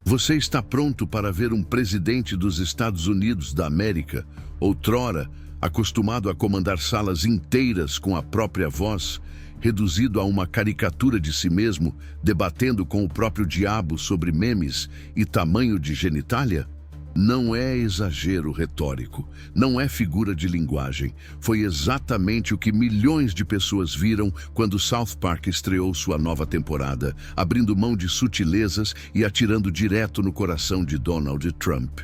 Você está pronto para ver um presidente dos Estados Unidos da América, outrora acostumado a comandar salas inteiras com a própria voz, reduzido a uma caricatura de si mesmo, debatendo com o próprio diabo sobre memes e tamanho de genitália? Não é exagero retórico, não é figura de linguagem. Foi exatamente o que milhões de pessoas viram quando South Park estreou sua nova temporada, abrindo mão de sutilezas e atirando direto no coração de Donald Trump.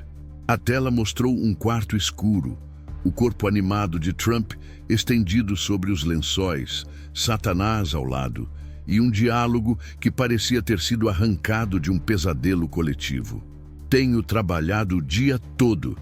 A tela mostrou um quarto escuro, o corpo animado de Trump estendido sobre os lençóis, Satanás ao lado, e um diálogo que parecia ter sido arrancado de um pesadelo coletivo. Tenho trabalhado o dia todo,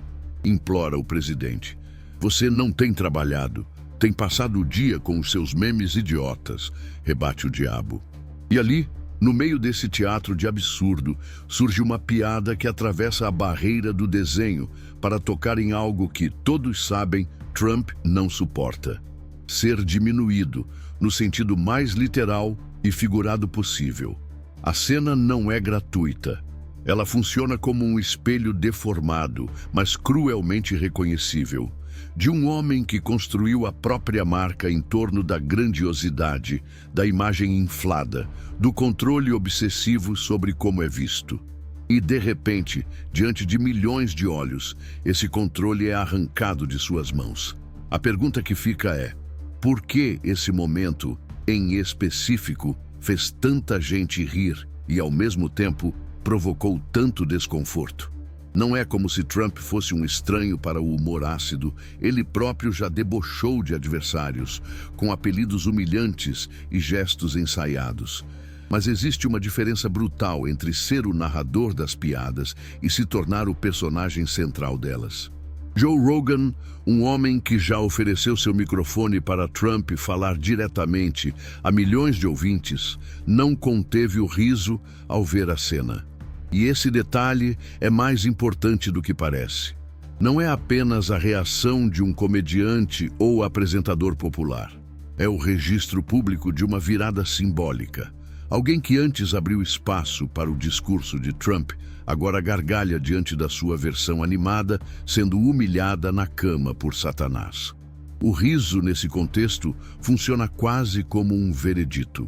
implora o presidente. Você não tem trabalhado, tem passado o dia com os seus memes idiotas, rebate o diabo. E ali, no meio desse teatro de absurdo, surge uma piada que atravessa a barreira do desenho para tocar em algo que, todos sabem, Trump não suporta. Ser diminuído, no sentido mais literal e figurado possível. A cena não é gratuita. Ela funciona como um espelho deformado, mas cruelmente reconhecível, de um homem que construiu a própria marca em torno da grandiosidade, da imagem inflada, do controle obsessivo sobre como é visto. E, de repente, diante de milhões de olhos, esse controle é arrancado de suas mãos. A pergunta que fica é: por que esse momento, em específico, fez tanta gente rir e, ao mesmo tempo, provocou tanto desconforto? Não é como se Trump fosse um estranho para o humor ácido. Ele próprio já debochou de adversários, com apelidos humilhantes e gestos ensaiados. Mas existe uma diferença brutal entre ser o narrador das piadas e se tornar o personagem central delas. Joe Rogan, um homem que já ofereceu seu microfone para Trump falar diretamente a milhões de ouvintes, não conteve o riso ao ver a cena. E esse detalhe é mais importante do que parece. Não é apenas a reação de um comediante ou apresentador popular. É o registro público de uma virada simbólica. Alguém que antes abriu espaço para o discurso de Trump, agora gargalha diante da sua versão animada, sendo humilhada na cama por Satanás. O riso, nesse contexto, funciona quase como um veredito.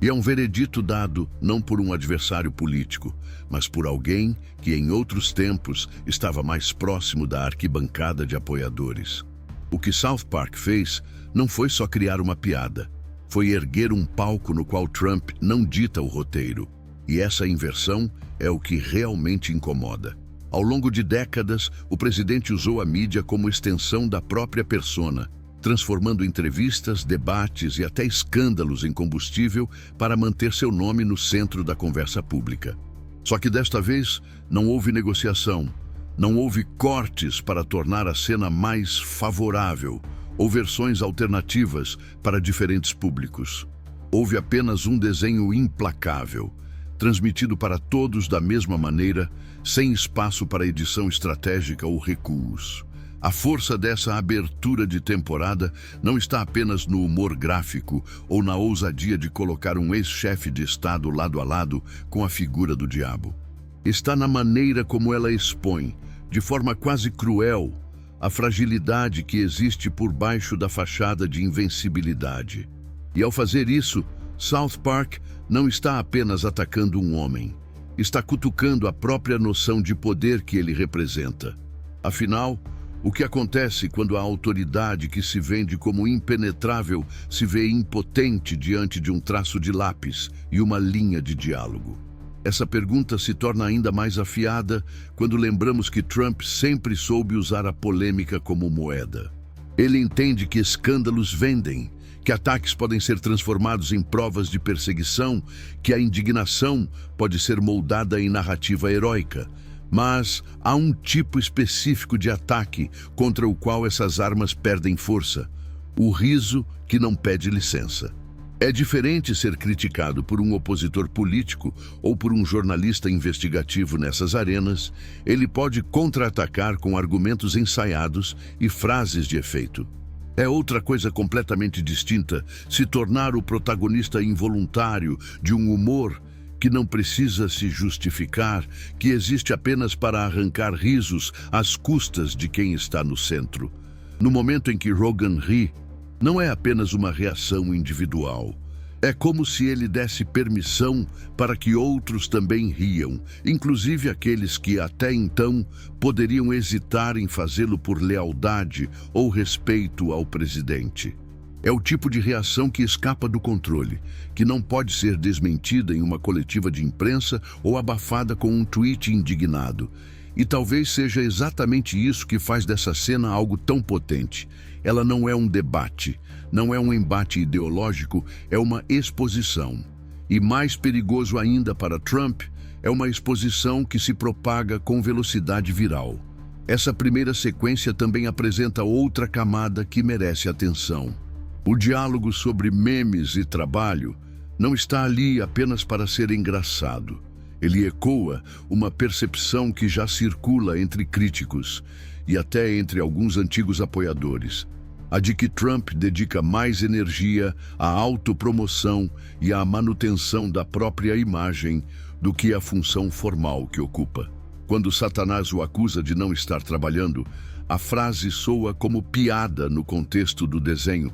E é um veredito dado não por um adversário político, mas por alguém que em outros tempos estava mais próximo da arquibancada de apoiadores. O que South Park fez não foi só criar uma piada, foi erguer um palco no qual Trump não dita o roteiro. E essa inversão é o que realmente incomoda. Ao longo de décadas, o presidente usou a mídia como extensão da própria persona, transformando entrevistas, debates e até escândalos em combustível para manter seu nome no centro da conversa pública. Só que desta vez não houve negociação, não houve cortes para tornar a cena mais favorável ou versões alternativas para diferentes públicos. Houve apenas um desenho implacável, transmitido para todos da mesma maneira, sem espaço para edição estratégica ou recuos. A força dessa abertura de temporada não está apenas no humor gráfico ou na ousadia de colocar um ex-chefe de Estado lado a lado com a figura do diabo. Está na maneira como ela expõe, de forma quase cruel, a fragilidade que existe por baixo da fachada de invencibilidade. E ao fazer isso, South Park não está apenas atacando um homem, está cutucando a própria noção de poder que ele representa. Afinal, o que acontece quando a autoridade que se vende como impenetrável se vê impotente diante de um traço de lápis e uma linha de diálogo? Essa pergunta se torna ainda mais afiada quando lembramos que Trump sempre soube usar a polêmica como moeda. Ele entende que escândalos vendem, que ataques podem ser transformados em provas de perseguição, que a indignação pode ser moldada em narrativa heróica. Mas há um tipo específico de ataque contra o qual essas armas perdem força: o riso que não pede licença. É diferente ser criticado por um opositor político ou por um jornalista investigativo nessas arenas. Ele pode contra-atacar com argumentos ensaiados e frases de efeito. É outra coisa completamente distinta se tornar o protagonista involuntário de um humor que não precisa se justificar, que existe apenas para arrancar risos às custas de quem está no centro. No momento em que Rogan ri, não é apenas uma reação individual. É como se ele desse permissão para que outros também riam, inclusive aqueles que até então poderiam hesitar em fazê-lo por lealdade ou respeito ao presidente. É o tipo de reação que escapa do controle, que não pode ser desmentida em uma coletiva de imprensa ou abafada com um tweet indignado. E talvez seja exatamente isso que faz dessa cena algo tão potente. Ela não é um debate, não é um embate ideológico, é uma exposição. E mais perigoso ainda para Trump, é uma exposição que se propaga com velocidade viral. Essa primeira sequência também apresenta outra camada que merece atenção. O diálogo sobre memes e trabalho não está ali apenas para ser engraçado. Ele ecoa uma percepção que já circula entre críticos e até entre alguns antigos apoiadores. A de que Trump dedica mais energia à autopromoção e à manutenção da própria imagem do que à função formal que ocupa. Quando Satanás o acusa de não estar trabalhando, a frase soa como piada no contexto do desenho,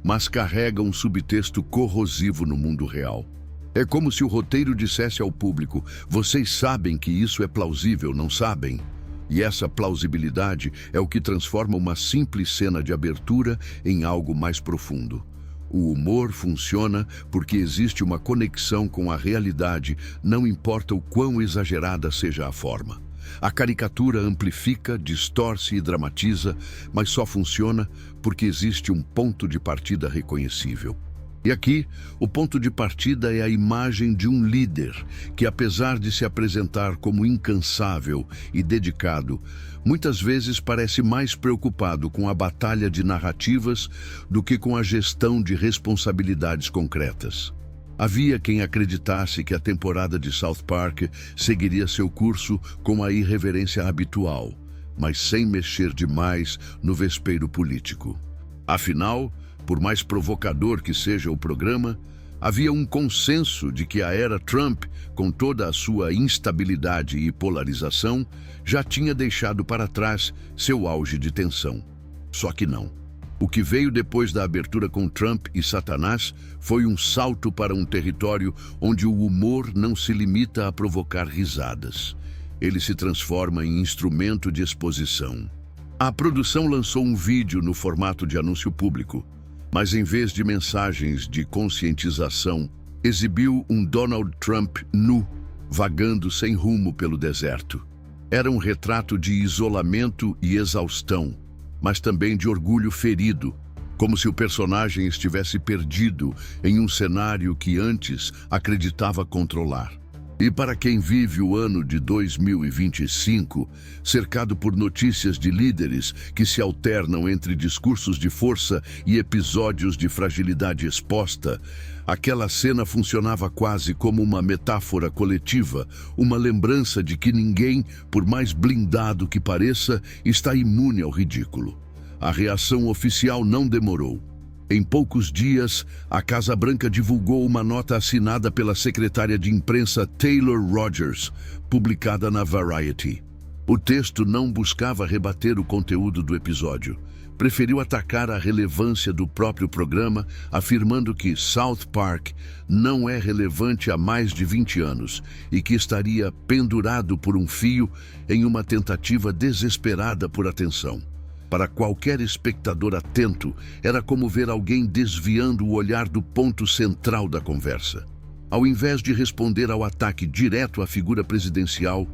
mas carrega um subtexto corrosivo no mundo real. É como se o roteiro dissesse ao público: vocês sabem que isso é plausível, não sabem? E essa plausibilidade é o que transforma uma simples cena de abertura em algo mais profundo. O humor funciona porque existe uma conexão com a realidade, não importa o quão exagerada seja a forma. A caricatura amplifica, distorce e dramatiza, mas só funciona porque existe um ponto de partida reconhecível. E aqui, o ponto de partida é a imagem de um líder que, apesar de se apresentar como incansável e dedicado, muitas vezes parece mais preocupado com a batalha de narrativas do que com a gestão de responsabilidades concretas. Havia quem acreditasse que a temporada de South Park seguiria seu curso com a irreverência habitual, mas sem mexer demais no vespeiro político. Afinal, por mais provocador que seja o programa, havia um consenso de que a era Trump, com toda a sua instabilidade e polarização, já tinha deixado para trás seu auge de tensão. Só que não. O que veio depois da abertura com Trump e Satanás foi um salto para um território onde o humor não se limita a provocar risadas. Ele se transforma em instrumento de exposição. A produção lançou um vídeo no formato de anúncio público, mas em vez de mensagens de conscientização, exibiu um Donald Trump nu, vagando sem rumo pelo deserto. Era um retrato de isolamento e exaustão, mas também de orgulho ferido, como se o personagem estivesse perdido em um cenário que antes acreditava controlar. E para quem vive o ano de 2025, cercado por notícias de líderes que se alternam entre discursos de força e episódios de fragilidade exposta, aquela cena funcionava quase como uma metáfora coletiva, uma lembrança de que ninguém, por mais blindado que pareça, está imune ao ridículo. A reação oficial não demorou. Em poucos dias, a Casa Branca divulgou uma nota assinada pela secretária de imprensa Taylor Rogers, publicada na Variety. O texto não buscava rebater o conteúdo do episódio. Preferiu atacar a relevância do próprio programa, afirmando que South Park não é relevante há mais de 20 anos e que estaria pendurado por um fio em uma tentativa desesperada por atenção. Para qualquer espectador atento, era como ver alguém desviando o olhar do ponto central da conversa. Ao invés de responder ao ataque direto à figura presidencial,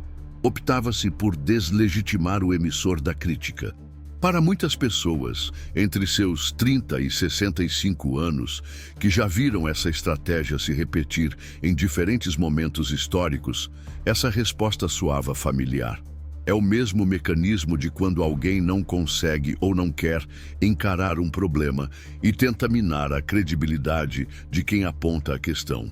optava-se por deslegitimar o emissor da crítica. Para muitas pessoas, entre seus 30 e 65 anos, que já viram essa estratégia se repetir em diferentes momentos históricos, essa resposta soava familiar. É o mesmo mecanismo de quando alguém não consegue ou não quer encarar um problema e tenta minar a credibilidade de quem aponta a questão.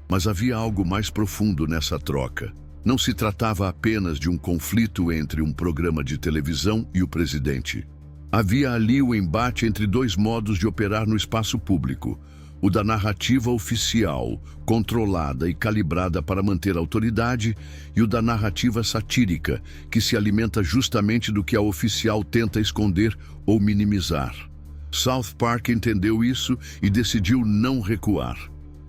Mas havia algo mais profundo nessa troca. Não se tratava apenas de um conflito entre um programa de televisão e o presidente. Havia ali o embate entre dois modos de operar no espaço público. O da narrativa oficial, controlada e calibrada para manter a autoridade, e o da narrativa satírica, que se alimenta justamente do que a oficial tenta esconder ou minimizar. South Park entendeu isso e decidiu não recuar.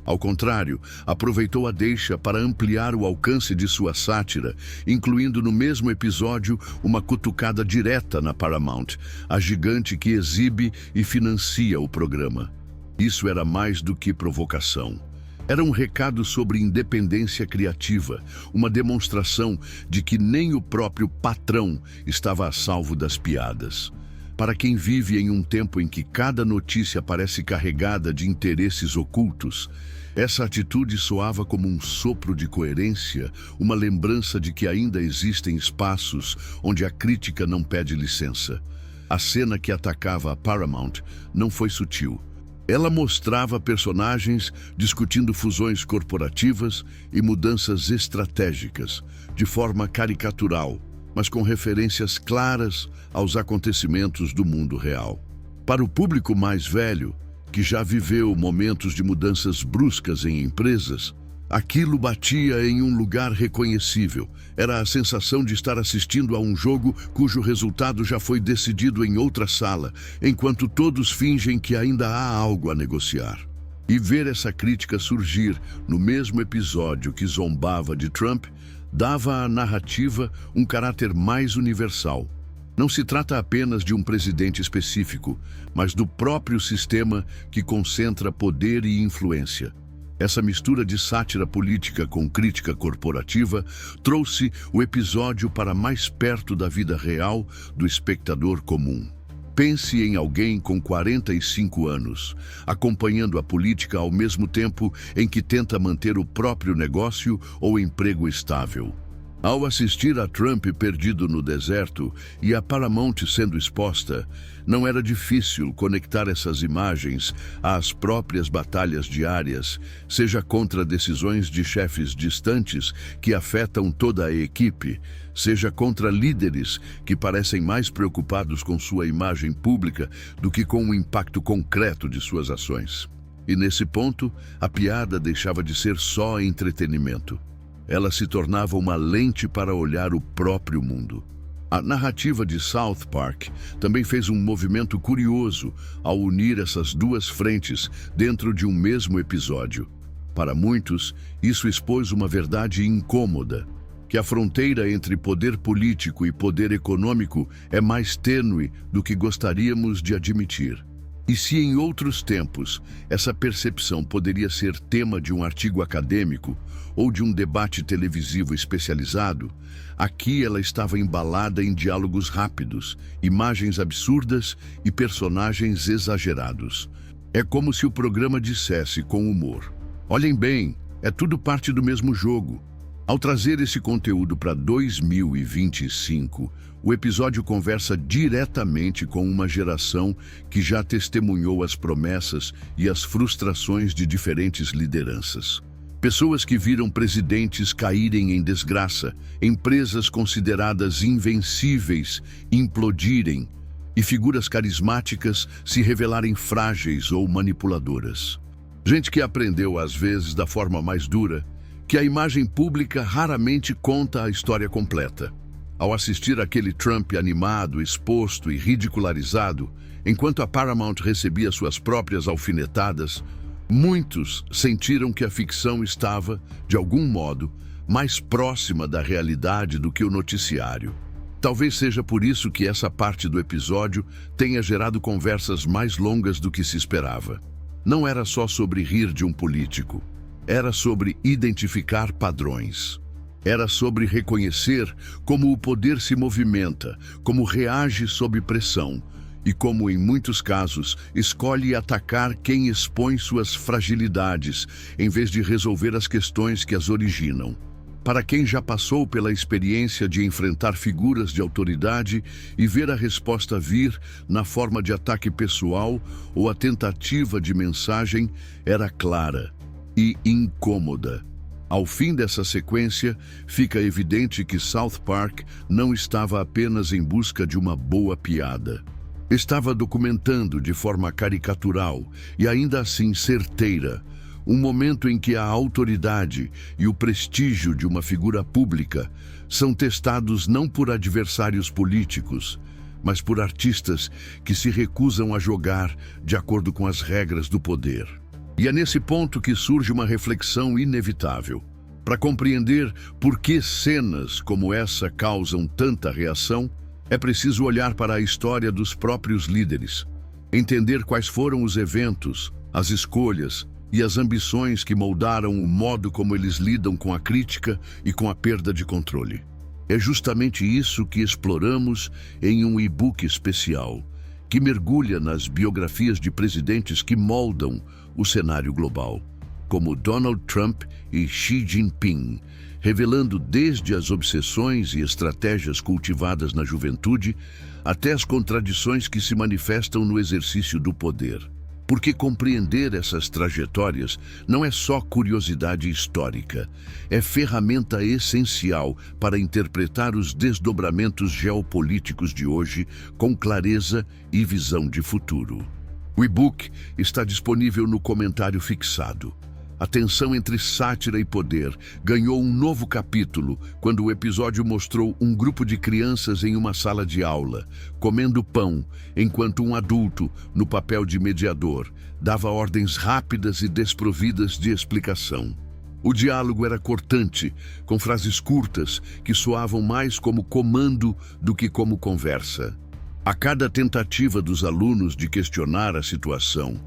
Ao contrário, aproveitou a deixa para ampliar o alcance de sua sátira, incluindo no mesmo episódio uma cutucada direta na Paramount, a gigante que exibe e financia o programa. Isso era mais do que provocação. Era um recado sobre independência criativa, uma demonstração de que nem o próprio patrão estava a salvo das piadas. Para quem vive em um tempo em que cada notícia parece carregada de interesses ocultos, essa atitude soava como um sopro de coerência, uma lembrança de que ainda existem espaços onde a crítica não pede licença. A cena que atacava a Paramount não foi sutil. Ela mostrava personagens discutindo fusões corporativas e mudanças estratégicas, de forma caricatural, mas com referências claras aos acontecimentos do mundo real. Para o público mais velho, que já viveu momentos de mudanças bruscas em empresas, aquilo batia em um lugar reconhecível. Era a sensação de estar assistindo a um jogo cujo resultado já foi decidido em outra sala, enquanto todos fingem que ainda há algo a negociar. E ver essa crítica surgir no mesmo episódio que zombava de Trump dava à narrativa um caráter mais universal. Não se trata apenas de um presidente específico, mas do próprio sistema que concentra poder e influência. Essa mistura de sátira política com crítica corporativa trouxe o episódio para mais perto da vida real do espectador comum. Pense em alguém com 45 anos, acompanhando a política ao mesmo tempo em que tenta manter o próprio negócio ou emprego estável. Ao assistir a Trump perdido no deserto e a Paramount sendo exposta, não era difícil conectar essas imagens às próprias batalhas diárias, seja contra decisões de chefes distantes que afetam toda a equipe, seja contra líderes que parecem mais preocupados com sua imagem pública do que com o impacto concreto de suas ações. E nesse ponto, a piada deixava de ser só entretenimento. Ela se tornava uma lente para olhar o próprio mundo. A narrativa de South Park também fez um movimento curioso ao unir essas duas frentes dentro de um mesmo episódio. Para muitos, isso expôs uma verdade incômoda, que a fronteira entre poder político e poder econômico é mais tênue do que gostaríamos de admitir. E se em outros tempos essa percepção poderia ser tema de um artigo acadêmico ou de um debate televisivo especializado, aqui ela estava embalada em diálogos rápidos, imagens absurdas e personagens exagerados. É como se o programa dissesse com humor: olhem bem, é tudo parte do mesmo jogo. Ao trazer esse conteúdo para 2025, o episódio conversa diretamente com uma geração que já testemunhou as promessas e as frustrações de diferentes lideranças. Pessoas que viram presidentes caírem em desgraça, empresas consideradas invencíveis implodirem e figuras carismáticas se revelarem frágeis ou manipuladoras. Gente que aprendeu, às vezes, da forma mais dura, que a imagem pública raramente conta a história completa. Ao assistir aquele Trump animado, exposto e ridicularizado, enquanto a Paramount recebia suas próprias alfinetadas, muitos sentiram que a ficção estava, de algum modo, mais próxima da realidade do que o noticiário. Talvez seja por isso que essa parte do episódio tenha gerado conversas mais longas do que se esperava. Não era só sobre rir de um político. Era sobre identificar padrões. Era sobre reconhecer como o poder se movimenta, como reage sob pressão e como, em muitos casos, escolhe atacar quem expõe suas fragilidades, em vez de resolver as questões que as originam. Para quem já passou pela experiência de enfrentar figuras de autoridade e ver a resposta vir na forma de ataque pessoal ou a tentativa de mensagem, era clara e incômoda. Ao fim dessa sequência, fica evidente que South Park não estava apenas em busca de uma boa piada. Estava documentando de forma caricatural e ainda assim certeira um momento em que a autoridade e o prestígio de uma figura pública são testados não por adversários políticos, mas por artistas que se recusam a jogar de acordo com as regras do poder. E é nesse ponto que surge uma reflexão inevitável. Para compreender por que cenas como essa causam tanta reação, é preciso olhar para a história dos próprios líderes, entender quais foram os eventos, as escolhas e as ambições que moldaram o modo como eles lidam com a crítica e com a perda de controle. É justamente isso que exploramos em um e-book especial, que mergulha nas biografias de presidentes que moldam o cenário global, como Donald Trump e Xi Jinping, revelando desde as obsessões e estratégias cultivadas na juventude até as contradições que se manifestam no exercício do poder. Porque compreender essas trajetórias não é só curiosidade histórica, é ferramenta essencial para interpretar os desdobramentos geopolíticos de hoje com clareza e visão de futuro. O e-book está disponível no comentário fixado. A tensão entre sátira e poder ganhou um novo capítulo quando o episódio mostrou um grupo de crianças em uma sala de aula, comendo pão, enquanto um adulto, no papel de mediador, dava ordens rápidas e desprovidas de explicação. O diálogo era cortante, com frases curtas que soavam mais como comando do que como conversa. A cada tentativa dos alunos de questionar a situação,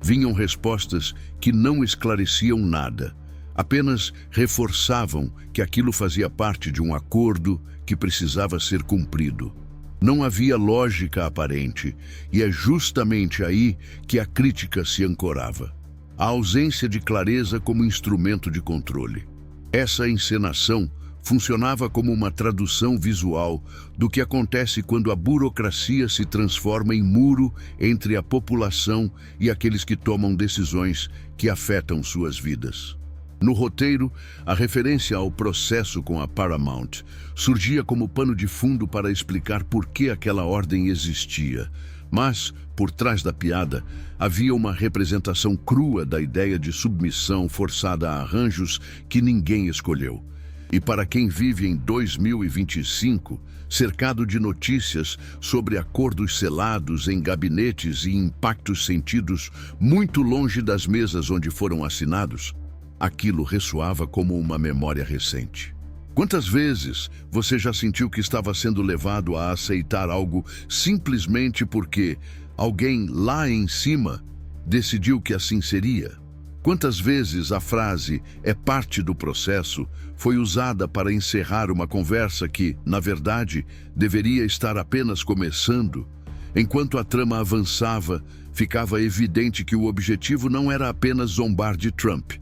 vinham respostas que não esclareciam nada, apenas reforçavam que aquilo fazia parte de um acordo que precisava ser cumprido. Não havia lógica aparente, e é justamente aí que a crítica se ancorava. A ausência de clareza como instrumento de controle. Essa encenação funcionava como uma tradução visual do que acontece quando a burocracia se transforma em muro entre a população e aqueles que tomam decisões que afetam suas vidas. No roteiro, a referência ao processo com a Paramount surgia como pano de fundo para explicar por que aquela ordem existia. Mas, por trás da piada, havia uma representação crua da ideia de submissão forçada a arranjos que ninguém escolheu. E para quem vive em 2025, cercado de notícias sobre acordos selados em gabinetes e impactos sentidos muito longe das mesas onde foram assinados, aquilo ressoava como uma memória recente. Quantas vezes você já sentiu que estava sendo levado a aceitar algo simplesmente porque alguém lá em cima decidiu que assim seria? Quantas vezes a frase "é parte do processo" foi usada para encerrar uma conversa que, na verdade, deveria estar apenas começando? Enquanto a trama avançava, ficava evidente que o objetivo não era apenas zombar de Trump.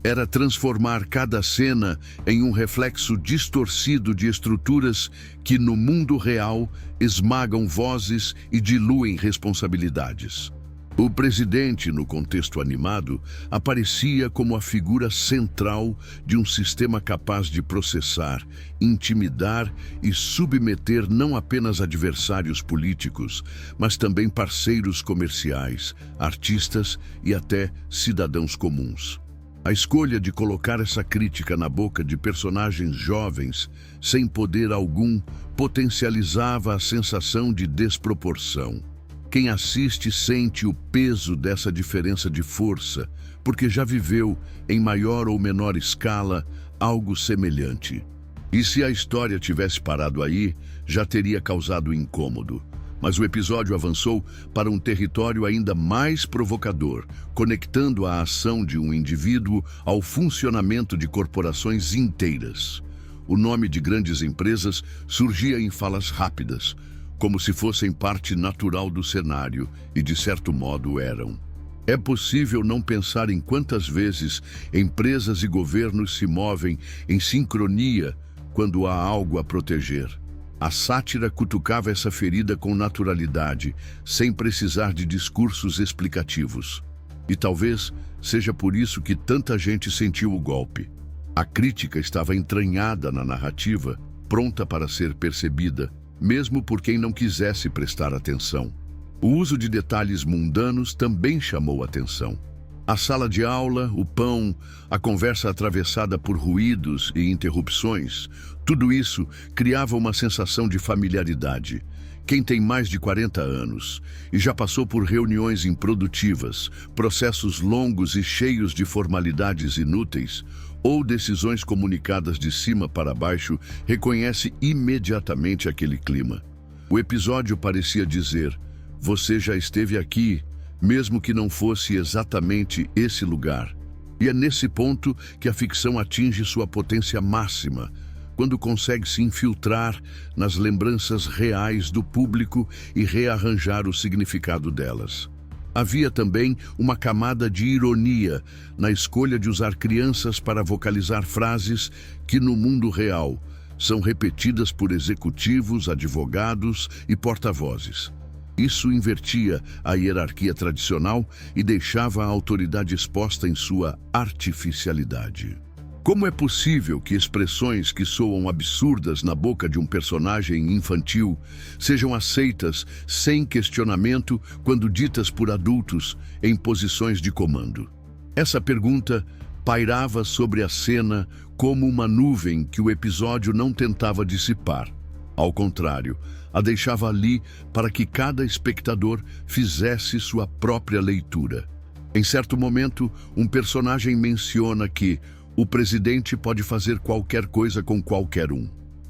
Era transformar cada cena em um reflexo distorcido de estruturas que, no mundo real, esmagam vozes e diluem responsabilidades. O presidente, no contexto animado, aparecia como a figura central de um sistema capaz de processar, intimidar e submeter não apenas adversários políticos, mas também parceiros comerciais, artistas e até cidadãos comuns. A escolha de colocar essa crítica na boca de personagens jovens, sem poder algum, potencializava a sensação de desproporção. Quem assiste sente o peso dessa diferença de força, porque já viveu, em maior ou menor escala, algo semelhante. E se a história tivesse parado aí, já teria causado incômodo. Mas o episódio avançou para um território ainda mais provocador, conectando a ação de um indivíduo ao funcionamento de corporações inteiras. O nome de grandes empresas surgia em falas rápidas, como se fossem parte natural do cenário, e de certo modo eram. É possível não pensar em quantas vezes empresas e governos se movem em sincronia quando há algo a proteger. A sátira cutucava essa ferida com naturalidade, sem precisar de discursos explicativos. E talvez seja por isso que tanta gente sentiu o golpe. A crítica estava entranhada na narrativa, pronta para ser percebida, mesmo por quem não quisesse prestar atenção. O uso de detalhes mundanos também chamou atenção. A sala de aula, o pão, a conversa atravessada por ruídos e interrupções, tudo isso criava uma sensação de familiaridade. Quem tem mais de 40 anos e já passou por reuniões improdutivas, processos longos e cheios de formalidades inúteis, ou decisões comunicadas de cima para baixo, reconhece imediatamente aquele clima. O episódio parecia dizer: você já esteve aqui, mesmo que não fosse exatamente esse lugar. E é nesse ponto que a ficção atinge sua potência máxima, quando consegue se infiltrar nas lembranças reais do público e rearranjar o significado delas. Havia também uma camada de ironia na escolha de usar crianças para vocalizar frases que, no mundo real, são repetidas por executivos, advogados e porta-vozes. Isso invertia a hierarquia tradicional e deixava a autoridade exposta em sua artificialidade. Como é possível que expressões que soam absurdas na boca de um personagem infantil sejam aceitas sem questionamento quando ditas por adultos em posições de comando? Essa pergunta pairava sobre a cena como uma nuvem que o episódio não tentava dissipar. Ao contrário, a deixava ali para que cada espectador fizesse sua própria leitura. Em certo momento, um personagem menciona que o presidente pode fazer qualquer coisa com qualquer um.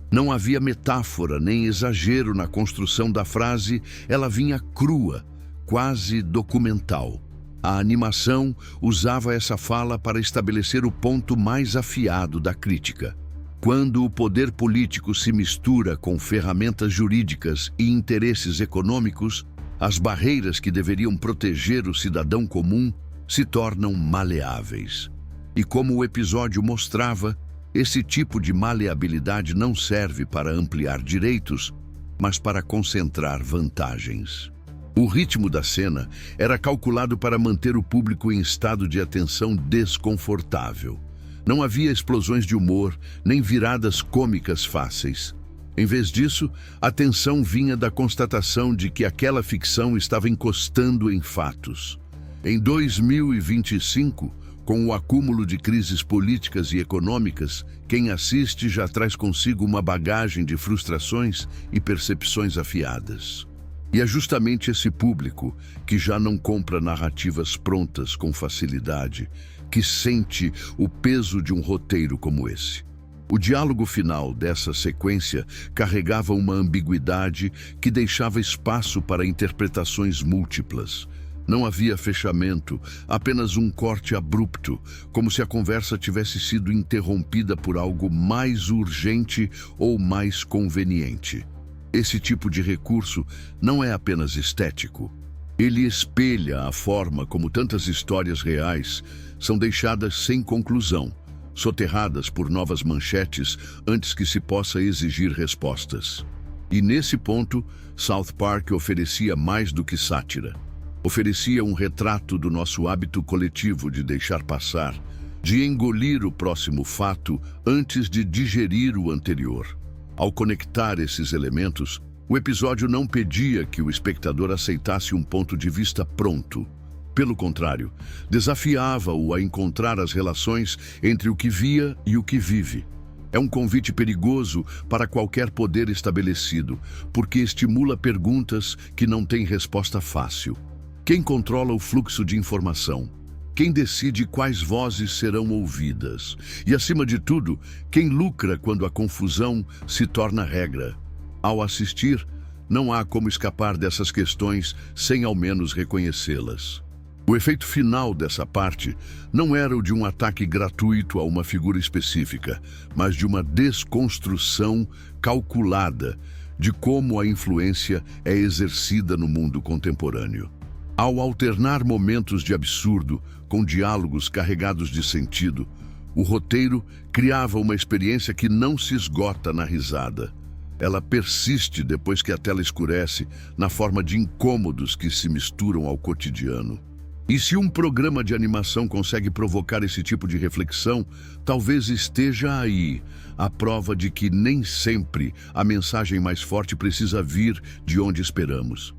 Não havia metáfora nem exagero na construção da frase, ela vinha crua, quase documental. A animação usava essa fala para estabelecer o ponto mais afiado da crítica. Quando o poder político se mistura com ferramentas jurídicas e interesses econômicos, as barreiras que deveriam proteger o cidadão comum se tornam maleáveis. E como o episódio mostrava, esse tipo de maleabilidade não serve para ampliar direitos, mas para concentrar vantagens. O ritmo da cena era calculado para manter o público em estado de atenção desconfortável. Não havia explosões de humor, nem viradas cômicas fáceis. Em vez disso, a tensão vinha da constatação de que aquela ficção estava encostando em fatos. Em 2025, com o acúmulo de crises políticas e econômicas, quem assiste já traz consigo uma bagagem de frustrações e percepções afiadas. E é justamente esse público, que já não compra narrativas prontas com facilidade, que sente o peso de um roteiro como esse. O diálogo final dessa sequência carregava uma ambiguidade que deixava espaço para interpretações múltiplas. Não havia fechamento, apenas um corte abrupto, como se a conversa tivesse sido interrompida por algo mais urgente ou mais conveniente. Esse tipo de recurso não é apenas estético. Ele espelha a forma como tantas histórias reais são deixadas sem conclusão, soterradas por novas manchetes antes que se possa exigir respostas. E nesse ponto, South Park oferecia mais do que sátira. Oferecia um retrato do nosso hábito coletivo de deixar passar, de engolir o próximo fato antes de digerir o anterior. Ao conectar esses elementos, o episódio não pedia que o espectador aceitasse um ponto de vista pronto. Pelo contrário, desafiava-o a encontrar as relações entre o que via e o que vive. É um convite perigoso para qualquer poder estabelecido, porque estimula perguntas que não têm resposta fácil. Quem controla o fluxo de informação? Quem decide quais vozes serão ouvidas? E, acima de tudo, quem lucra quando a confusão se torna regra? Ao assistir, não há como escapar dessas questões sem ao menos reconhecê-las. O efeito final dessa parte não era o de um ataque gratuito a uma figura específica, mas de uma desconstrução calculada de como a influência é exercida no mundo contemporâneo. Ao alternar momentos de absurdo com diálogos carregados de sentido, o roteiro criava uma experiência que não se esgota na risada. Ela persiste depois que a tela escurece, na forma de incômodos que se misturam ao cotidiano. E se um programa de animação consegue provocar esse tipo de reflexão, talvez esteja aí a prova de que nem sempre a mensagem mais forte precisa vir de onde esperamos.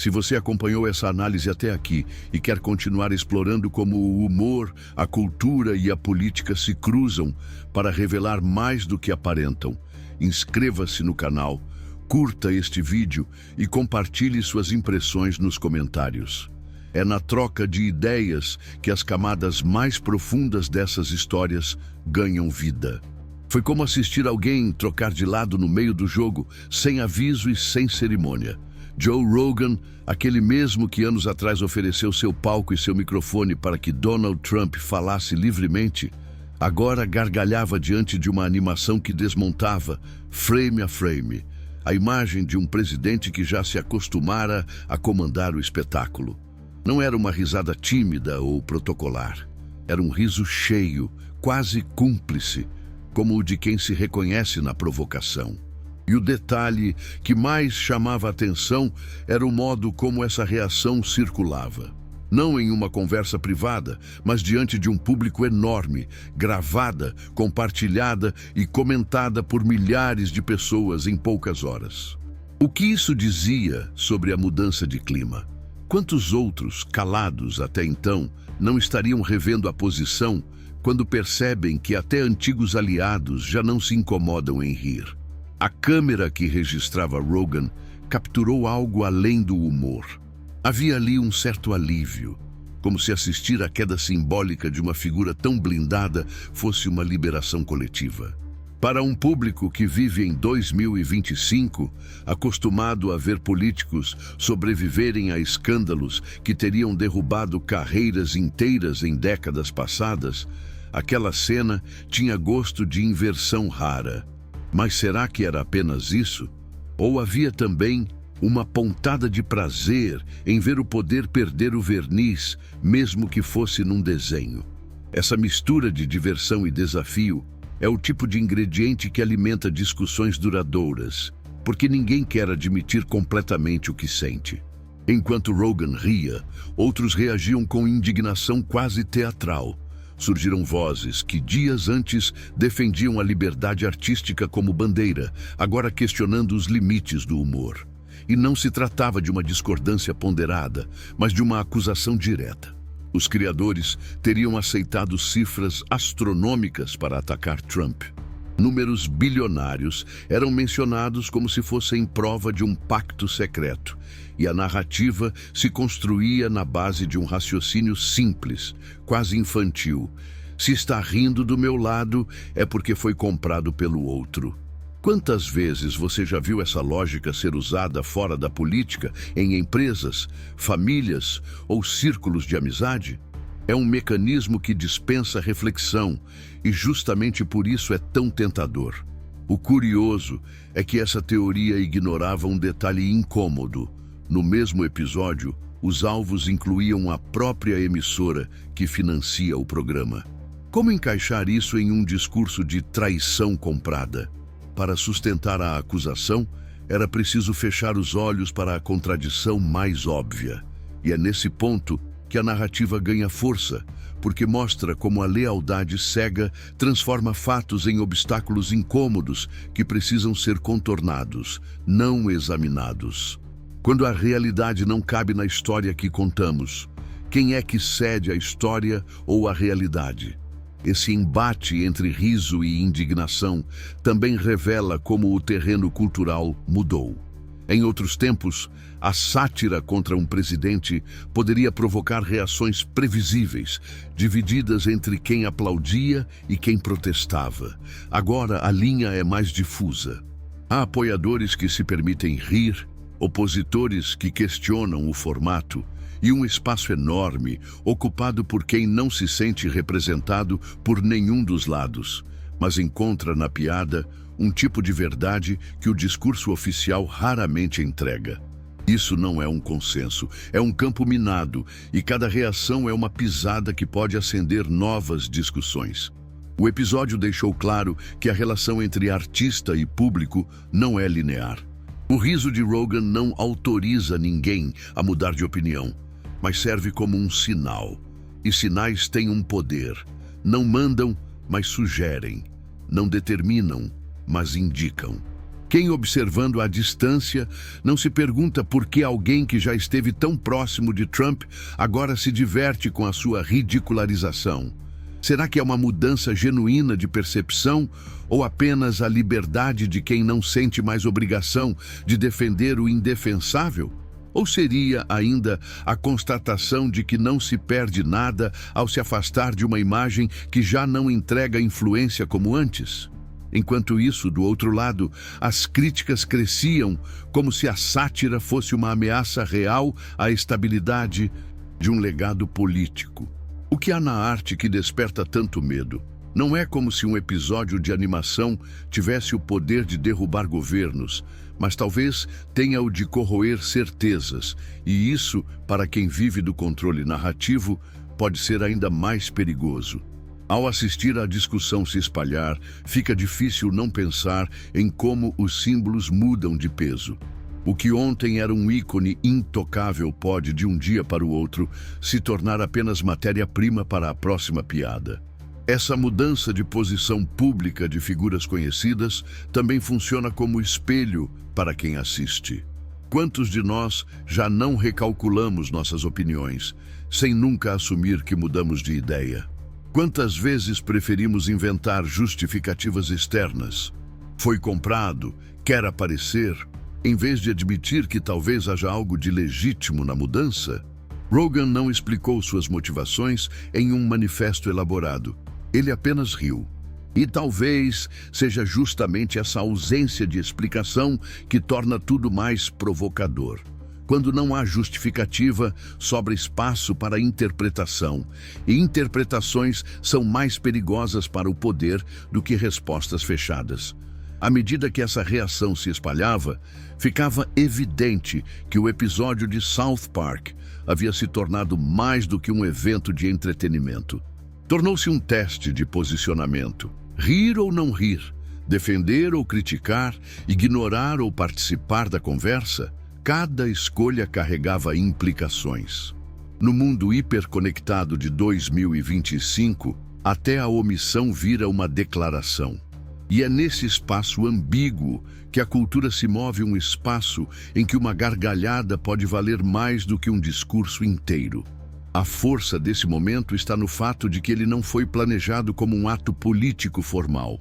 Se você acompanhou essa análise até aqui e quer continuar explorando como o humor, a cultura e a política se cruzam para revelar mais do que aparentam, inscreva-se no canal, curta este vídeo e compartilhe suas impressões nos comentários. É na troca de ideias que as camadas mais profundas dessas histórias ganham vida. Foi como assistir alguém trocar de lado no meio do jogo, sem aviso e sem cerimônia. Joe Rogan, aquele mesmo que anos atrás ofereceu seu palco e seu microfone para que Donald Trump falasse livremente, agora gargalhava diante de uma animação que desmontava, frame a frame, a imagem de um presidente que já se acostumara a comandar o espetáculo. Não era uma risada tímida ou protocolar. Era um riso cheio, quase cúmplice, como o de quem se reconhece na provocação. E o detalhe que mais chamava a atenção era o modo como essa reação circulava. Não em uma conversa privada, mas diante de um público enorme, gravada, compartilhada e comentada por milhares de pessoas em poucas horas. O que isso dizia sobre a mudança de clima? Quantos outros, calados até então, não estariam revendo a posição quando percebem que até antigos aliados já não se incomodam em rir? A câmera que registrava Rogan capturou algo além do humor. Havia ali um certo alívio, como se assistir à queda simbólica de uma figura tão blindada fosse uma liberação coletiva. Para um público que vive em 2025, acostumado a ver políticos sobreviverem a escândalos que teriam derrubado carreiras inteiras em décadas passadas, aquela cena tinha gosto de inversão rara. Mas será que era apenas isso? Ou havia também uma pontada de prazer em ver o poder perder o verniz, mesmo que fosse num desenho? Essa mistura de diversão e desafio é o tipo de ingrediente que alimenta discussões duradouras, porque ninguém quer admitir completamente o que sente. Enquanto Rogan ria, outros reagiam com indignação quase teatral. Surgiram vozes que dias antes defendiam a liberdade artística como bandeira, agora questionando os limites do humor. E não se tratava de uma discordância ponderada, mas de uma acusação direta. Os criadores teriam aceitado cifras astronômicas para atacar Trump. Números bilionários eram mencionados como se fossem prova de um pacto secreto, e a narrativa se construía na base de um raciocínio simples, quase infantil. Se está rindo do meu lado, é porque foi comprado pelo outro. Quantas vezes você já viu essa lógica ser usada fora da política, em empresas, famílias ou círculos de amizade? É um mecanismo que dispensa reflexão e justamente por isso é tão tentador. O curioso é que essa teoria ignorava um detalhe incômodo. No mesmo episódio, os alvos incluíam a própria emissora que financia o programa. Como encaixar isso em um discurso de traição comprada? Para sustentar a acusação, era preciso fechar os olhos para a contradição mais óbvia. E é nesse ponto que a narrativa ganha força, porque mostra como a lealdade cega transforma fatos em obstáculos incômodos que precisam ser contornados, não examinados. Quando a realidade não cabe na história que contamos, quem é que cede a história ou a realidade? Esse embate entre riso e indignação também revela como o terreno cultural mudou. Em outros tempos, a sátira contra um presidente poderia provocar reações previsíveis, divididas entre quem aplaudia e quem protestava. Agora a linha é mais difusa. Há apoiadores que se permitem rir, opositores que questionam o formato, e um espaço enorme ocupado por quem não se sente representado por nenhum dos lados, mas encontra na piada um tipo de verdade que o discurso oficial raramente entrega. Isso não é um consenso, é um campo minado, e cada reação é uma pisada que pode acender novas discussões. O episódio deixou claro que a relação entre artista e público não é linear. O riso de Rogan não autoriza ninguém a mudar de opinião, mas serve como um sinal. E sinais têm um poder. Não mandam, mas sugerem. Não determinam, mas indicam. Quem, observando à distância, não se pergunta por que alguém que já esteve tão próximo de Trump agora se diverte com a sua ridicularização? Será que é uma mudança genuína de percepção ou apenas a liberdade de quem não sente mais obrigação de defender o indefensável? Ou seria ainda a constatação de que não se perde nada ao se afastar de uma imagem que já não entrega influência como antes? Enquanto isso, do outro lado, as críticas cresciam como se a sátira fosse uma ameaça real à estabilidade de um legado político. O que há na arte que desperta tanto medo? Não é como se um episódio de animação tivesse o poder de derrubar governos, mas talvez tenha o de corroer certezas, e isso, para quem vive do controle narrativo, pode ser ainda mais perigoso. Ao assistir à discussão se espalhar, fica difícil não pensar em como os símbolos mudam de peso. O que ontem era um ícone intocável pode, de um dia para o outro, se tornar apenas matéria-prima para a próxima piada. Essa mudança de posição pública de figuras conhecidas também funciona como espelho para quem assiste. Quantos de nós já não recalculamos nossas opiniões, sem nunca assumir que mudamos de ideia? Quantas vezes preferimos inventar justificativas externas? Foi comprado, quer aparecer, em vez de admitir que talvez haja algo de legítimo na mudança? Rogan não explicou suas motivações em um manifesto elaborado. Ele apenas riu. E talvez seja justamente essa ausência de explicação que torna tudo mais provocador. Quando não há justificativa, sobra espaço para interpretação, e interpretações são mais perigosas para o poder do que respostas fechadas. À medida que essa reação se espalhava, ficava evidente que o episódio de South Park havia se tornado mais do que um evento de entretenimento. Tornou-se um teste de posicionamento. Rir ou não rir, defender ou criticar, ignorar ou participar da conversa, cada escolha carregava implicações. No mundo hiperconectado de 2025, até a omissão vira uma declaração. E é nesse espaço ambíguo que a cultura se move, um espaço em que uma gargalhada pode valer mais do que um discurso inteiro. A força desse momento está no fato de que ele não foi planejado como um ato político formal.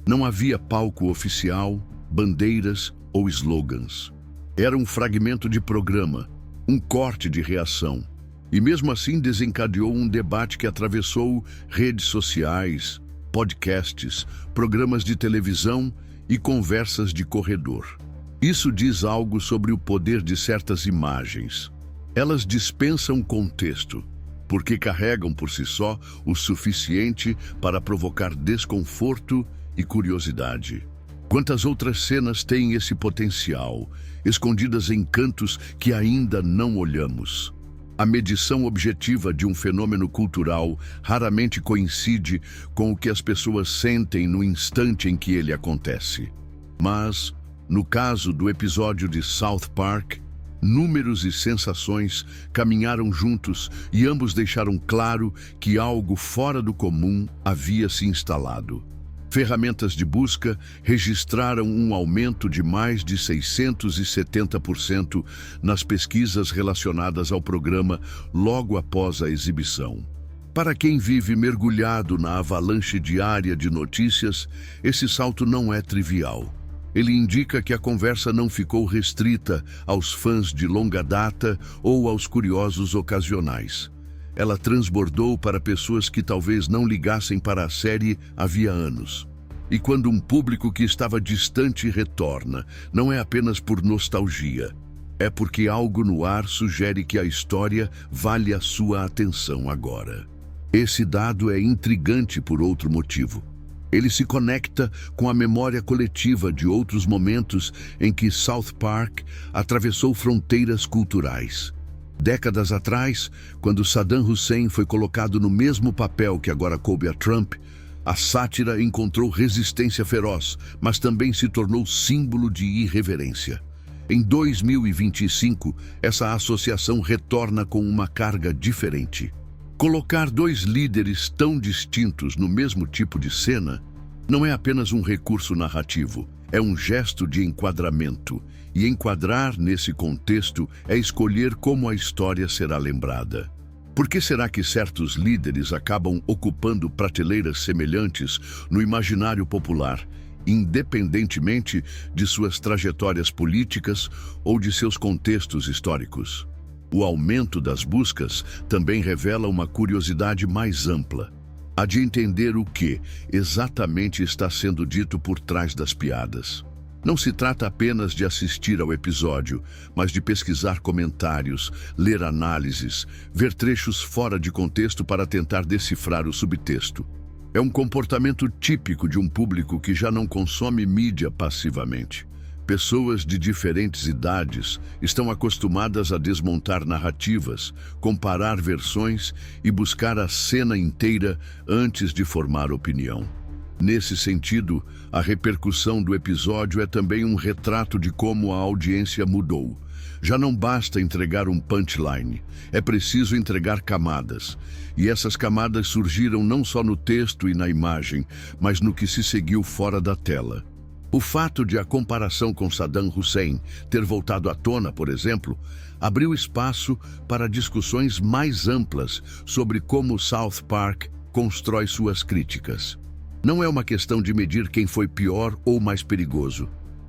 Não havia palco oficial, bandeiras ou slogans. Era um fragmento de programa, um corte de reação. E mesmo assim desencadeou um debate que atravessou redes sociais, podcasts, programas de televisão e conversas de corredor. Isso diz algo sobre o poder de certas imagens. Elas dispensam contexto, porque carregam por si só o suficiente para provocar desconforto e curiosidade. Quantas outras cenas têm esse potencial, escondidas em cantos que ainda não olhamos? A medição objetiva de um fenômeno cultural raramente coincide com o que as pessoas sentem no instante em que ele acontece. Mas, no caso do episódio de South Park, números e sensações caminharam juntos e ambos deixaram claro que algo fora do comum havia se instalado. Ferramentas de busca registraram um aumento de mais de 670% nas pesquisas relacionadas ao programa logo após a exibição. Para quem vive mergulhado na avalanche diária de notícias, esse salto não é trivial. Ele indica que a conversa não ficou restrita aos fãs de longa data ou aos curiosos ocasionais. Ela transbordou para pessoas que talvez não ligassem para a série havia anos. E quando um público que estava distante retorna, não é apenas por nostalgia. É porque algo no ar sugere que a história vale a sua atenção agora. Esse dado é intrigante por outro motivo. Ele se conecta com a memória coletiva de outros momentos em que South Park atravessou fronteiras culturais. Décadas atrás, quando Saddam Hussein foi colocado no mesmo papel que agora coube a Trump, a sátira encontrou resistência feroz, mas também se tornou símbolo de irreverência. Em 2025, essa associação retorna com uma carga diferente. Colocar dois líderes tão distintos no mesmo tipo de cena Não é apenas um recurso narrativo, é um gesto de enquadramento. E enquadrar nesse contexto é escolher como a história será lembrada. Por que será que certos líderes acabam ocupando prateleiras semelhantes no imaginário popular, independentemente de suas trajetórias políticas ou de seus contextos históricos? O aumento das buscas também revela uma curiosidade mais ampla, a de entender o que exatamente está sendo dito por trás das piadas. Não se trata apenas de assistir ao episódio, mas de pesquisar comentários, ler análises, ver trechos fora de contexto para tentar decifrar o subtexto. É um comportamento típico de um público que já não consome mídia passivamente. Pessoas de diferentes idades estão acostumadas a desmontar narrativas, comparar versões e buscar a cena inteira antes de formar opinião. Nesse sentido, a repercussão do episódio é também um retrato de como a audiência mudou. Já não basta entregar um punchline, é preciso entregar camadas. E essas camadas surgiram não só no texto e na imagem, mas no que se seguiu fora da tela. O fato de a comparação com Saddam Hussein ter voltado à tona, por exemplo, abriu espaço para discussões mais amplas sobre como South Park constrói suas críticas. Não é uma questão de medir quem foi pior ou mais perigoso,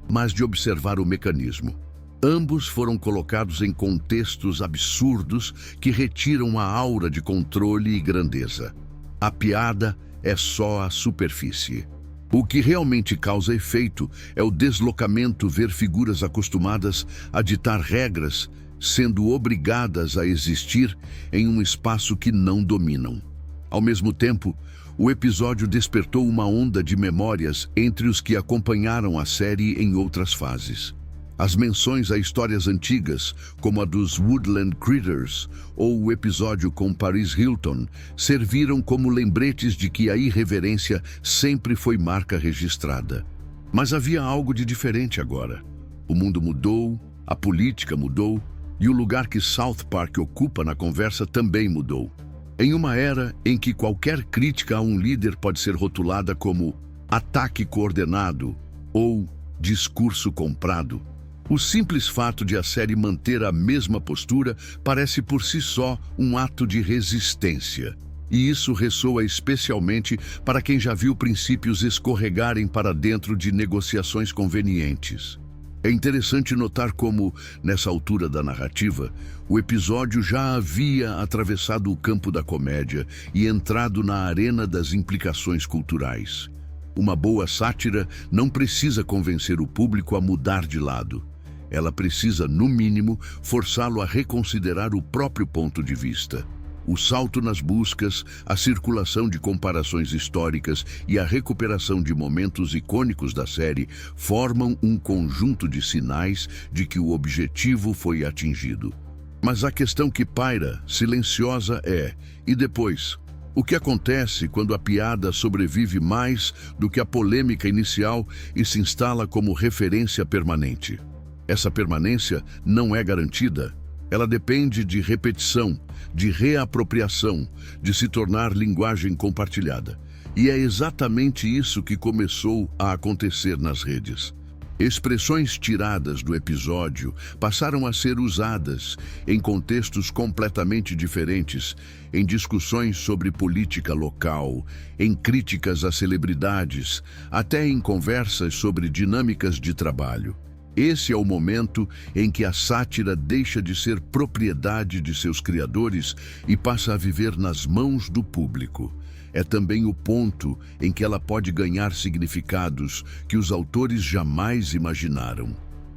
mas de observar o mecanismo. Ambos foram colocados em contextos absurdos que retiram a aura de controle e grandeza. A piada é só a superfície. O que realmente causa efeito é o deslocamento, ver figuras acostumadas a ditar regras, sendo obrigadas a existir em um espaço que não dominam. Ao mesmo tempo, o episódio despertou uma onda de memórias entre os que acompanharam a série em outras fases. As menções a histórias antigas, como a dos Woodland Critters ou o episódio com Paris Hilton, serviram como lembretes de que a irreverência sempre foi marca registrada. Mas havia algo de diferente agora. O mundo mudou, a política mudou e o lugar que South Park ocupa na conversa também mudou. Em uma era em que qualquer crítica a um líder pode ser rotulada como ataque coordenado ou discurso comprado, o simples fato de a série manter a mesma postura parece por si só um ato de resistência. E isso ressoa especialmente para quem já viu princípios escorregarem para dentro de negociações convenientes. É interessante notar como, nessa altura da narrativa, o episódio já havia atravessado o campo da comédia e entrado na arena das implicações culturais. Uma boa sátira não precisa convencer o público a mudar de lado. Ela precisa, no mínimo, forçá-lo a reconsiderar o próprio ponto de vista. O salto nas buscas, a circulação de comparações históricas e a recuperação de momentos icônicos da série formam um conjunto de sinais de que o objetivo foi atingido. Mas a questão que paira, silenciosa, é: e depois? O que acontece quando a piada sobrevive mais do que a polêmica inicial e se instala como referência permanente? Essa permanência não é garantida. Ela depende de repetição, de reapropriação, de se tornar linguagem compartilhada. E é exatamente isso que começou a acontecer nas redes. Expressões tiradas do episódio passaram a ser usadas em contextos completamente diferentes, em discussões sobre política local, em críticas a celebridades, até em conversas sobre dinâmicas de trabalho. Esse é o momento em que a sátira deixa de ser propriedade de seus criadores e passa a viver nas mãos do público. É também o ponto em que ela pode ganhar significados que os autores jamais imaginaram.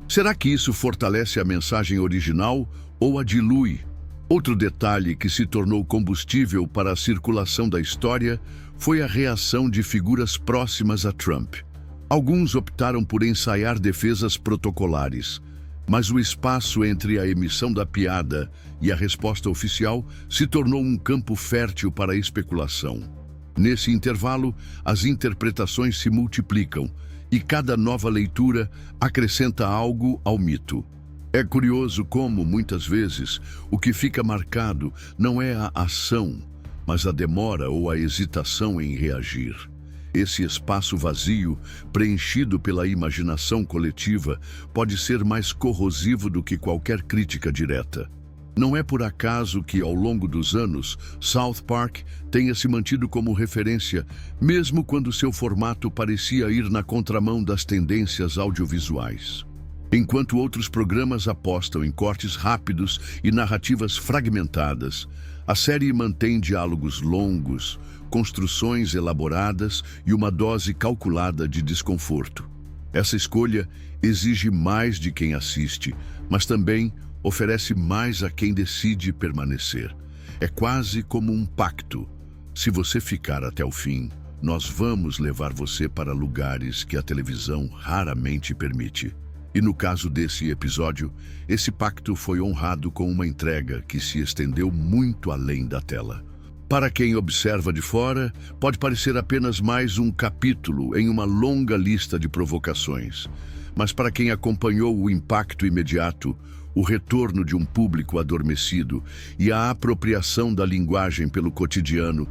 Será que isso fortalece a mensagem original ou a dilui? Outro detalhe que se tornou combustível para a circulação da história foi a reação de figuras próximas a Trump. Alguns optaram por ensaiar defesas protocolares, mas o espaço entre a emissão da piada e a resposta oficial se tornou um campo fértil para a especulação. Nesse intervalo, as interpretações se multiplicam e cada nova leitura acrescenta algo ao mito. É curioso como, muitas vezes, o que fica marcado não é a ação, mas a demora ou a hesitação em reagir. Esse espaço vazio, preenchido pela imaginação coletiva, pode ser mais corrosivo do que qualquer crítica direta. Não é por acaso que, ao longo dos anos, South Park tenha se mantido como referência, mesmo quando seu formato parecia ir na contramão das tendências audiovisuais. Enquanto outros programas apostam em cortes rápidos e narrativas fragmentadas, a série mantém diálogos longos, construções elaboradas e uma dose calculada de desconforto. Essa escolha exige mais de quem assiste, mas também oferece mais a quem decide permanecer. É quase como um pacto. Se você ficar até o fim, nós vamos levar você para lugares que a televisão raramente permite. E no caso desse episódio, esse pacto foi honrado com uma entrega que se estendeu muito além da tela. Para quem observa de fora, pode parecer apenas mais um capítulo em uma longa lista de provocações. Mas para quem acompanhou o impacto imediato, o retorno de um público adormecido e a apropriação da linguagem pelo cotidiano,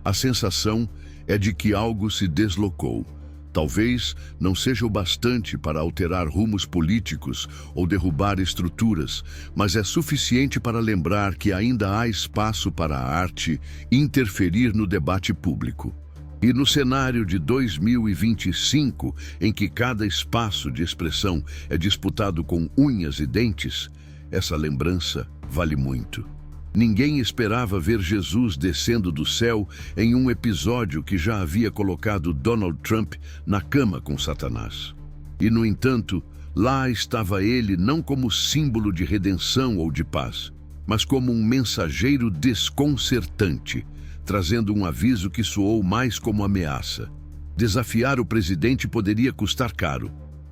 a sensação é de que algo se deslocou. Talvez não seja o bastante para alterar rumos políticos ou derrubar estruturas, mas é suficiente para lembrar que ainda há espaço para a arte interferir no debate público. E no cenário de 2025, em que cada espaço de expressão é disputado com unhas e dentes, essa lembrança vale muito. Ninguém esperava ver Jesus descendo do céu em um episódio que já havia colocado Donald Trump na cama com Satanás. E, no entanto, lá estava ele não como símbolo de redenção ou de paz, mas como um mensageiro desconcertante, trazendo um aviso que soou mais como ameaça. Desafiar o presidente poderia custar caro.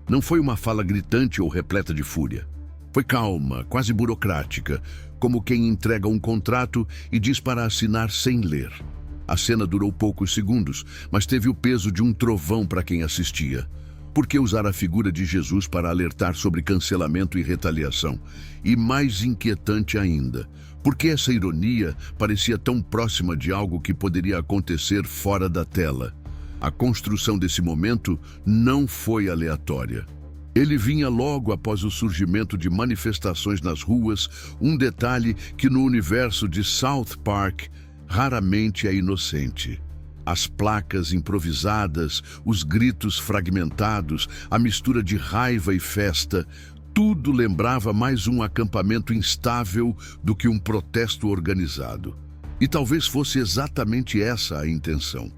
Não foi uma fala gritante ou repleta de fúria. Foi calma, quase burocrática, como quem entrega um contrato e diz para assinar sem ler. A cena durou poucos segundos, mas teve o peso de um trovão para quem assistia. Por que usar a figura de Jesus para alertar sobre cancelamento e retaliação? E mais inquietante ainda, por que essa ironia parecia tão próxima de algo que poderia acontecer fora da tela? A construção desse momento não foi aleatória. Ele vinha logo após o surgimento de manifestações nas ruas, um detalhe que no universo de South Park raramente é inocente. As placas improvisadas, os gritos fragmentados, a mistura de raiva e festa, tudo lembrava mais um acampamento instável do que um protesto organizado. E talvez fosse exatamente essa a intenção.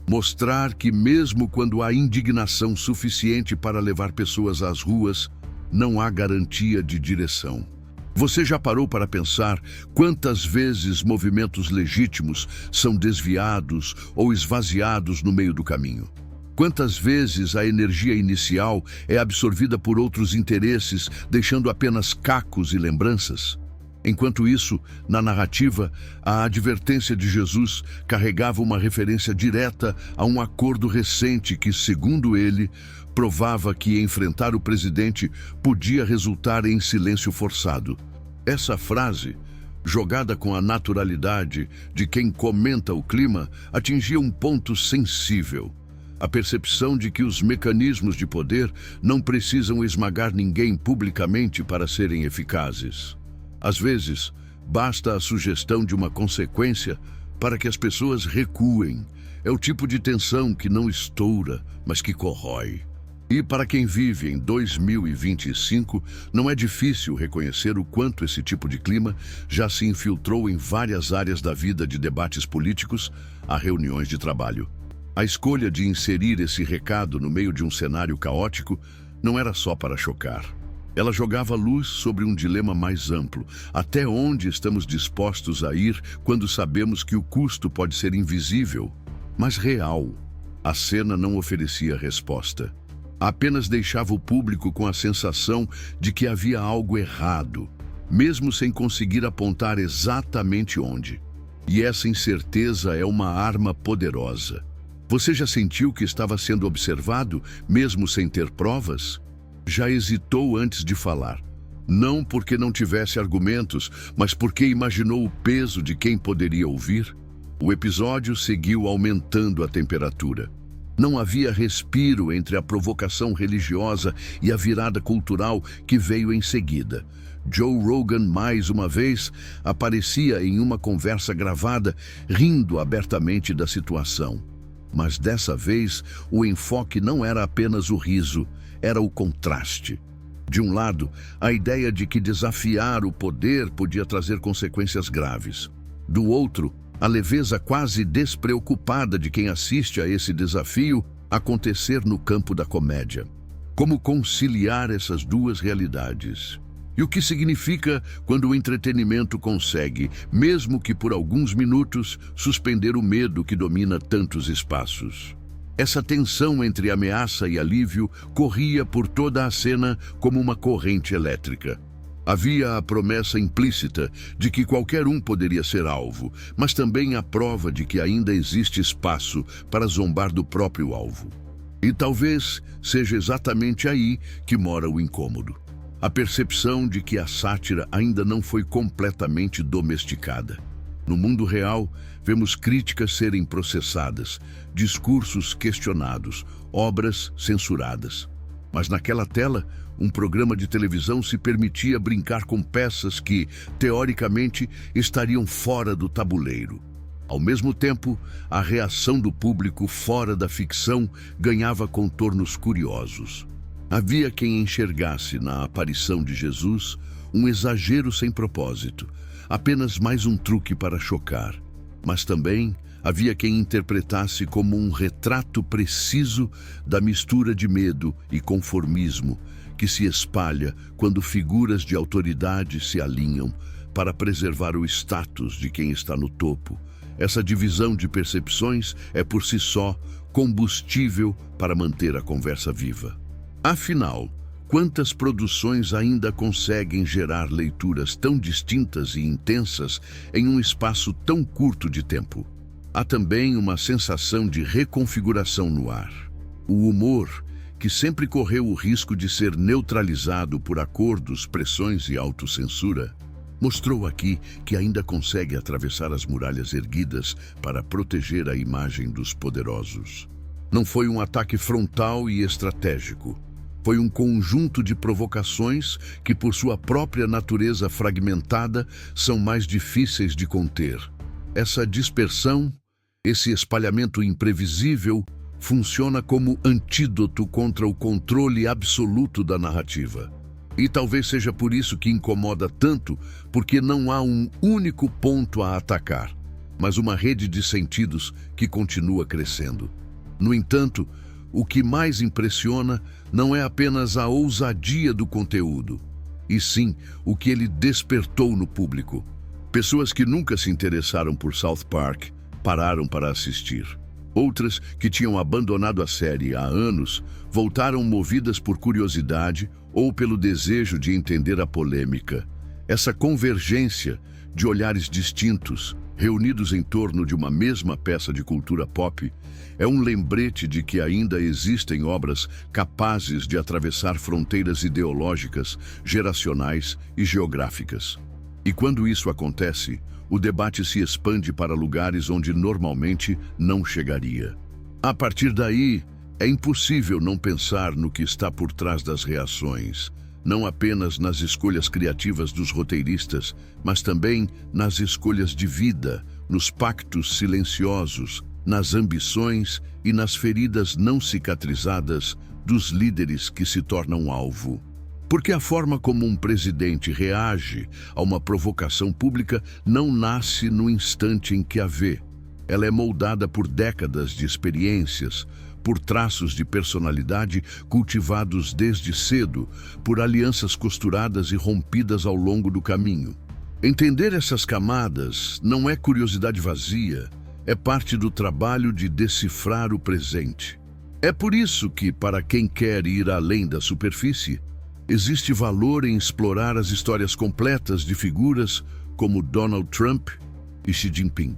Mostrar que mesmo quando há indignação suficiente para levar pessoas às ruas, não há garantia de direção. Você já parou para pensar quantas vezes movimentos legítimos são desviados ou esvaziados no meio do caminho? Quantas vezes a energia inicial é absorvida por outros interesses, deixando apenas cacos e lembranças? Enquanto isso, na narrativa, a advertência de Jesus carregava uma referência direta a um acordo recente que, segundo ele, provava que enfrentar o presidente podia resultar em silêncio forçado. Essa frase, jogada com a naturalidade de quem comenta o clima, atingia um ponto sensível. A percepção de que os mecanismos de poder não precisam esmagar ninguém publicamente para serem eficazes. Às vezes, basta a sugestão de uma consequência para que as pessoas recuem. É o tipo de tensão que não estoura, mas que corrói. E para quem vive em 2025, não é difícil reconhecer o quanto esse tipo de clima já se infiltrou em várias áreas da vida, de debates políticos a reuniões de trabalho. A escolha de inserir esse recado no meio de um cenário caótico não era só para chocar. Ela jogava luz sobre um dilema mais amplo. Até onde estamos dispostos a ir quando sabemos que o custo pode ser invisível, mas real? A cena não oferecia resposta. Apenas deixava o público com a sensação de que havia algo errado, mesmo sem conseguir apontar exatamente onde. E essa incerteza é uma arma poderosa. Você já sentiu que estava sendo observado, mesmo sem ter provas? Já hesitou antes de falar, não porque não tivesse argumentos, mas porque imaginou o peso de quem poderia ouvir? O episódio seguiu aumentando a temperatura. Não havia respiro entre a provocação religiosa e a virada cultural que veio em seguida. Joe Rogan, mais uma vez, aparecia em uma conversa gravada, rindo abertamente da situação. Mas dessa vez, o enfoque não era apenas o riso, era o contraste. De um lado, a ideia de que desafiar o poder podia trazer consequências graves. Do outro, a leveza quase despreocupada de quem assiste a esse desafio acontecer no campo da comédia. Como conciliar essas duas realidades? E o que significa quando o entretenimento consegue, mesmo que por alguns minutos, suspender o medo que domina tantos espaços? Essa tensão entre ameaça e alívio corria por toda a cena como uma corrente elétrica. Havia a promessa implícita de que qualquer um poderia ser alvo, mas também a prova de que ainda existe espaço para zombar do próprio alvo. E talvez seja exatamente aí que mora o incômodo. A percepção de que a sátira ainda não foi completamente domesticada. No mundo real, vemos críticas serem processadas, discursos questionados, obras censuradas. Mas naquela tela, um programa de televisão se permitia brincar com peças que, teoricamente, estariam fora do tabuleiro. Ao mesmo tempo, a reação do público fora da ficção ganhava contornos curiosos. Havia quem enxergasse na aparição de Jesus um exagero sem propósito, apenas mais um truque para chocar. Mas também havia quem interpretasse como um retrato preciso da mistura de medo e conformismo que se espalha quando figuras de autoridade se alinham para preservar o status de quem está no topo. Essa divisão de percepções é por si só combustível para manter a conversa viva. Afinal, quantas produções ainda conseguem gerar leituras tão distintas e intensas em um espaço tão curto de tempo? Há também uma sensação de reconfiguração no ar. O humor, que sempre correu o risco de ser neutralizado por acordos, pressões e autocensura, mostrou aqui que ainda consegue atravessar as muralhas erguidas para proteger a imagem dos poderosos. Não foi um ataque frontal e estratégico. Foi um conjunto de provocações que, por sua própria natureza fragmentada, são mais difíceis de conter. Essa dispersão, esse espalhamento imprevisível, funciona como antídoto contra o controle absoluto da narrativa. E talvez seja por isso que incomoda tanto, porque não há um único ponto a atacar, mas uma rede de sentidos que continua crescendo. No entanto, o que mais impressiona não é apenas a ousadia do conteúdo, e sim o que ele despertou no público. Pessoas que nunca se interessaram por South Park pararam para assistir. Outras, que tinham abandonado a série há anos, voltaram movidas por curiosidade ou pelo desejo de entender a polêmica. Essa convergência de olhares distintos, reunidos em torno de uma mesma peça de cultura pop, é um lembrete de que ainda existem obras capazes de atravessar fronteiras ideológicas, geracionais e geográficas. E quando isso acontece, o debate se expande para lugares onde normalmente não chegaria. A partir daí, é impossível não pensar no que está por trás das reações, não apenas nas escolhas criativas dos roteiristas, mas também nas escolhas de vida, nos pactos silenciosos, nas ambições e nas feridas não cicatrizadas dos líderes que se tornam alvo. Porque a forma como um presidente reage a uma provocação pública não nasce no instante em que a vê. Ela é moldada por décadas de experiências, por traços de personalidade cultivados desde cedo, por alianças costuradas e rompidas ao longo do caminho. Entender essas camadas não é curiosidade vazia, é parte do trabalho de decifrar o presente. É por isso que, para quem quer ir além da superfície, existe valor em explorar as histórias completas de figuras como Donald Trump e Xi Jinping.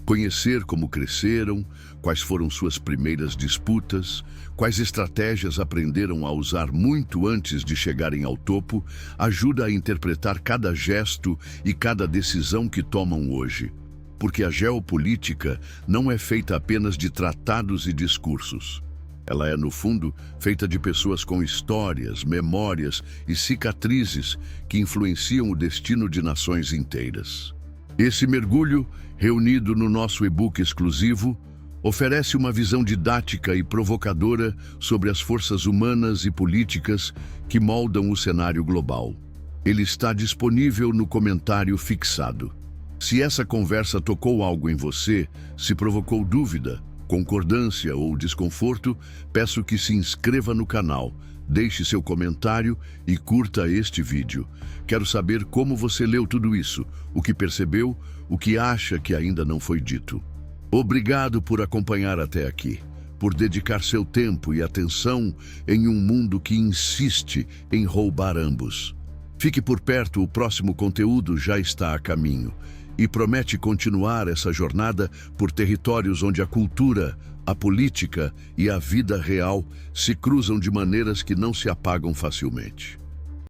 Conhecer como cresceram, quais foram suas primeiras disputas, quais estratégias aprenderam a usar muito antes de chegarem ao topo, ajuda a interpretar cada gesto e cada decisão que tomam hoje. porque a geopolítica não é feita apenas de tratados e discursos. Ela é, no fundo, feita de pessoas com histórias, memórias e cicatrizes que influenciam o destino de nações inteiras. Esse mergulho, reunido no nosso e-book exclusivo, oferece uma visão didática e provocadora sobre as forças humanas e políticas que moldam o cenário global. Ele está disponível no comentário fixado. Se essa conversa tocou algo em você, se provocou dúvida, concordância ou desconforto, peço que se inscreva no canal, deixe seu comentário e curta este vídeo. Quero saber como você leu tudo isso, o que percebeu, o que acha que ainda não foi dito. Obrigado por acompanhar até aqui, por dedicar seu tempo e atenção em um mundo que insiste em roubar ambos. Fique por perto, o próximo conteúdo já está a caminho e promete continuar essa jornada por territórios onde a cultura, a política e a vida real se cruzam de maneiras que não se apagam facilmente.